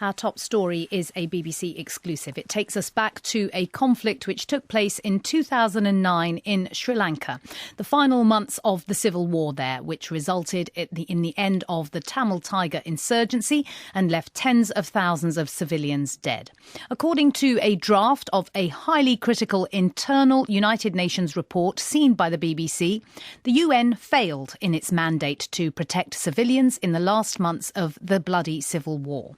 Our top story is a BBC exclusive. It takes us back to a conflict which took place in 2009 in Sri Lanka. The final months of the civil war there, which resulted in the end of the Tamil Tiger insurgency and left tens of thousands of civilians dead. According to a draft of a highly critical internal United Nations report seen by the BBC, the UN failed in its mandate to protect civilians in the last months of the bloody civil war.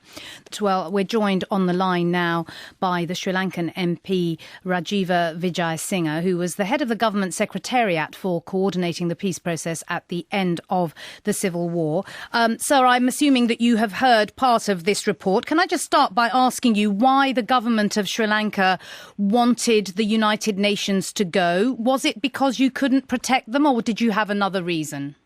Well, we're joined on the line now by the Sri Lankan MP Rajiva Wijesinha, who was the head of the government secretariat for coordinating the peace process at the end of the civil war. Sir, I'm assuming that you have heard part of this report. Can I just start by asking you why the government of Sri Lanka wanted the United Nations to go? Was it because you couldn't protect them, or did you have another reason?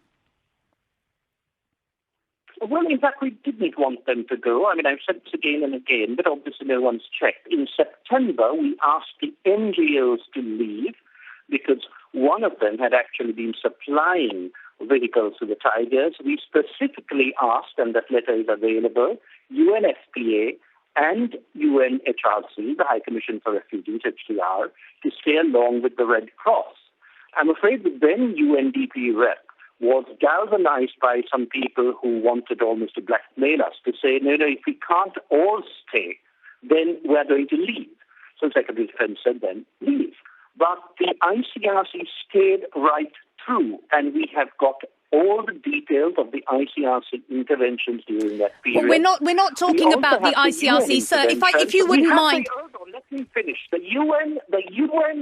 Well, in fact, we didn't want them to go. I mean, I've said this again and again, but obviously no one's checked. In September, we asked the NGOs to leave because one of them had actually been supplying vehicles to the Tigers. We specifically asked, and that letter is available, UNFPA and UNHRC, the High Commission for Refugees, HCR, to stay along with the Red Cross. I'm afraid the then UNDP rep was galvanized by some people who wanted almost to blackmail us to say, no, if we can't all stay, then we're going to leave. So Secretary of Defense said then, leave. But the ICRC stayed right through, and we have got all the details of the ICRC interventions during that period. Well, we're not talking about the ICRC, sir. If you wouldn't mind. Hold on, let me finish. The UN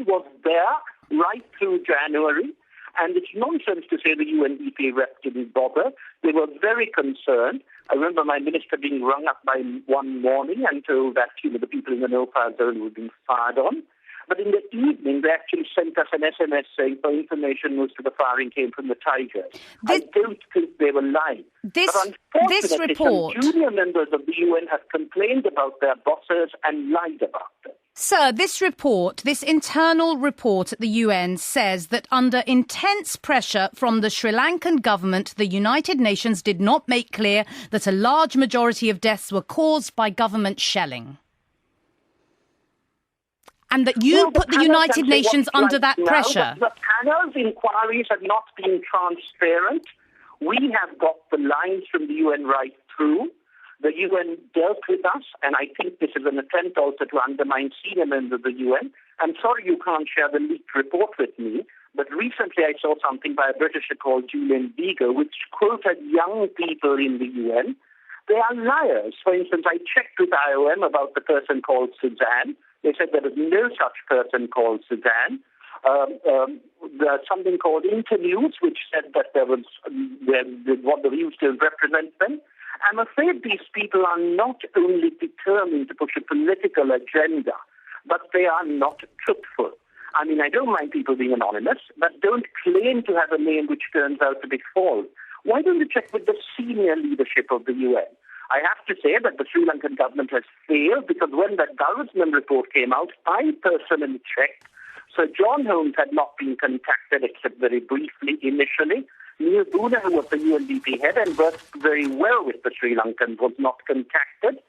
was there right through January. And it's nonsense to say the UNDP rep didn't bother. They were very concerned. I remember my minister being rung up by one morning and told that, the people in the no-fire zone were being fired on. But in the evening, they actually sent us an SMS saying, for information, most of the firing came from the Tigers. I don't think they were lying. This report, some junior members of the UN have complained about their bosses and lied about them. Sir, this internal report at the UN says that under intense pressure from the Sri Lankan government, the United Nations did not make clear that a large majority of deaths were caused by government shelling. And that you put the United Nations under that pressure. The panel's inquiries have not been transparent. We have got the lines from the UN right through. The UN dealt with us, and I think this is an attempt also to undermine senior members of the UN. I'm sorry you can't share the leaked report with me, but recently I saw something by a Britisher called Julian Beager, which quoted young people in the UN. They are liars. For instance, I checked with IOM about the person called Suzanne. They said there was no such person called Suzanne. There's something called Internews, which said that there was what the views still represent them. I'm afraid these people are not only determined to push a political agenda, but they are not truthful. I mean, I don't mind people being anonymous, but don't claim to have a name which turns out to be false. Why don't you check with the senior leadership of the UN? I have to say that the Sri Lankan government has failed because when that Darusman report came out, I personally checked. So John Holmes had not been contacted except very briefly initially. Neil Boona, who was the UNDP head and worked very well with the Sri Lankans, was not contacted.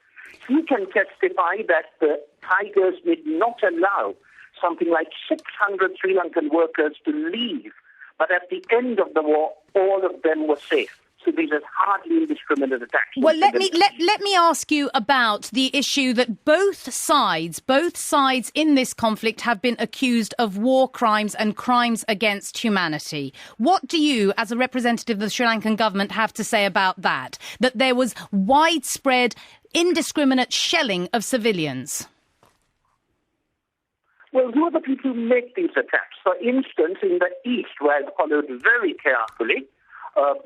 He can testify that the Tigers did not allow something like 600 Sri Lankan workers to leave. But at the end of the war, all of them were safe. So these are hardly indiscriminate attacks. Well, let me ask you about the issue that both sides in this conflict have been accused of war crimes and crimes against humanity. What do you, as a representative of the Sri Lankan government, have to say about that? That there was widespread, indiscriminate shelling of civilians? Well, who are the people who make these attacks? For instance, in the East, where I followed very carefully,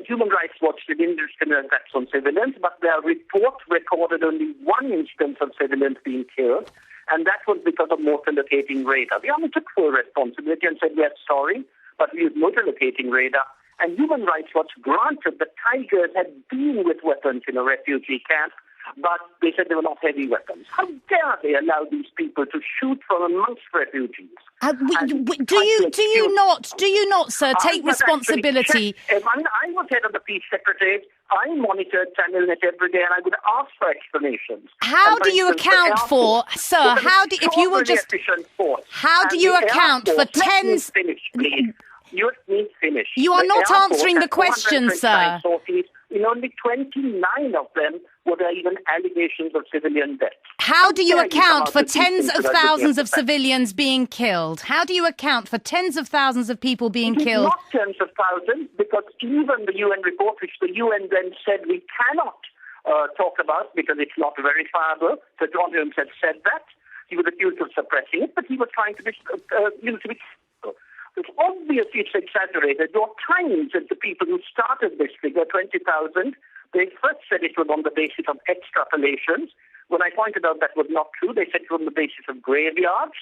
Human Rights Watch did indiscriminate attacks on civilians, but their report recorded only one instance of civilians being killed, and that was because of motor locating radar. The army took full responsibility and said, we are sorry, but we used motor locating radar. And Human Rights Watch granted the Tigers had been with weapons in a refugee camp, but they said they were not heavy weapons. How dare they allow these people to shoot from amongst refugees? Do you not, sir, take responsibility? I was head of the Peace Secretariat. I monitored Channelnet every day, and I would ask for explanations. How do you account for, sir? If you will just, how do you account for tens? Let me finish. You are not answering the question, sir. In only 29 of them were there even allegations of civilian deaths. How do you account for tens of thousands of civilians being killed? How do you account for tens of thousands of people being killed? Not tens of thousands, because even the UN report, which the UN then said we cannot talk about because it's not verifiable. So John Holmes had said that. He was accused of suppressing it, but he was trying to be It's obviously exaggerated. There are times that the people who started this figure, 20,000, they first said it was on the basis of extrapolations. When I pointed out that was not true, they said it was on the basis of graveyards.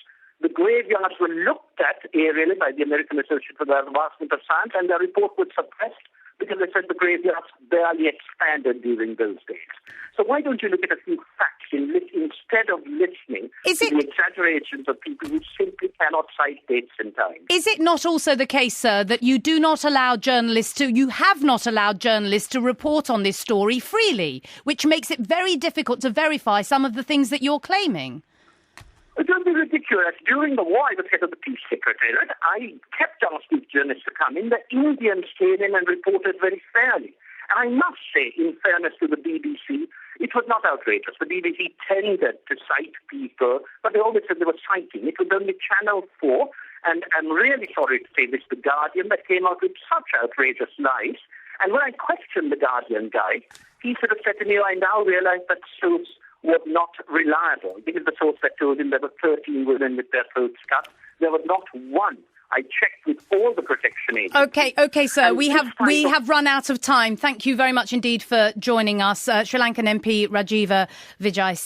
The graveyards were looked at aerially by the American Association for the Advancement of Science, and their report was suppressed because they said the graveyards barely expanded during those days. So why don't you look at a few facts instead of listening to the exaggerations of people who simply cannot cite dates and times? Is it not also the case, sir, that you have not allowed journalists to report on this story freely, which makes it very difficult to verify some of the things that you're claiming? Don't be ridiculous. During the war, I was head of the Peace Secretariat. I kept asking journalists to come in. The Indians came in and reported very fairly. And I must say, in fairness to the BBC, it was not outrageous. The BBC tended to cite people, but they always said they were citing. It was only Channel 4, and I'm really sorry to say this, The Guardian, that came out with such outrageous lies. And when I questioned the Guardian guy, he sort of said to me, I now realize that source was not reliable. This is the source that told him there were 13 women with their throats cut. There was not one. I checked with all the protection agencies. Okay, sir. And we have run out of time. Thank you very much indeed for joining us. Sri Lankan MP Rajiva Wijesinha.